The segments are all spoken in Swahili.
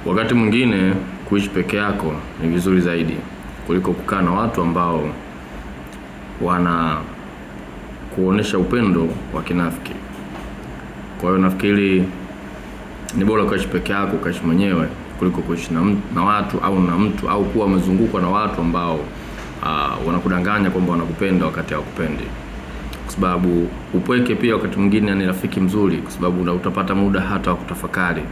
Wakati mwingine kuishi peke yako ni vizuri zaidi kuliko kukaa na watu ambao wana kuonesha upendo wa kinafiki. Kwa hiyo nafikiri ni bora kuishi peke yako, kuishi mwenyewe kuliko kuishi na watu au na mtu au kuwa umezungukwa na watu ambao wanakudanganya kwamba wanakupenda wakati hawakupendi. Kwa sababu upweke pia wakati mwingine ni rafiki mzuri, kwa sababu utapata muda hata wa kutafakari.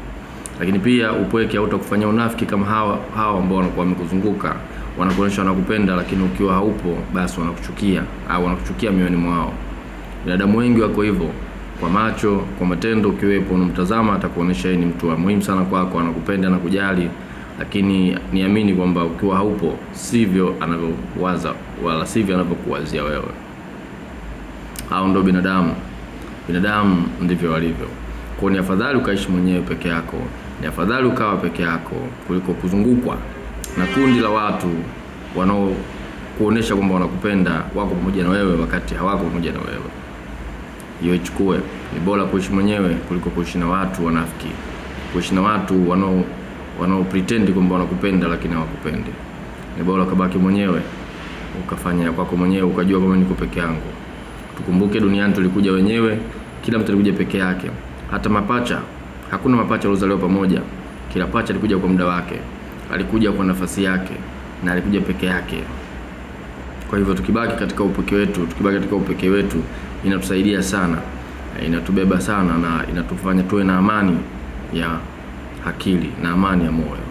Lakini pia upweke hautakufanyia unafiki kama hawa ambao wanakuwa wamekuzunguka, wanakuonyesha wanakupenda, lakini ukiwa haupo basi wanakuchukia au wanakuchukia mioyoni mwao. Binadamu wengi wako hivyo, kwa macho, kwa matendo. Ukiwepo unamtazama atakuonyesha yeye ni mtu wa muhimu sana kwako, anakupenda na kujali, lakini niamini kwamba ukiwa haupo sivyo anavyowaza wala sivyo anavyokuwazia wewe. Hao ndio binadamu. Binadamu ndivyo walivyo. Kwa ni afadhali ukaishi mwenyewe peke yako, ni afadhali ukawa peke yako kuliko kuzungukwa na kundi la watu wanao kuonesha kwamba wanakupenda, wako pamoja na wewe wakati hawako pamoja na wewe. Hiyo ichukue. Ni bora kuishi mwenyewe kuliko kuishi na watu wanafiki, kuishi na watu wanao pretend kwamba wanakupenda lakini hawakupendi. Ni bora kubaki mwenyewe, ukafanya kwako mwenyewe, ukajua kama niko peke yangu. Tukumbuke duniani tulikuja wenyewe, kila mtu alikuja peke yake. Hata mapacha, hakuna mapacha waliozaliwa pamoja. Kila pacha alikuja kwa muda wake, alikuja kwa nafasi yake na alikuja peke yake. Kwa hivyo tukibaki katika upekee wetu, inatusaidia sana, inatubeba sana na inatufanya tuwe na amani ya akili na amani ya moyo.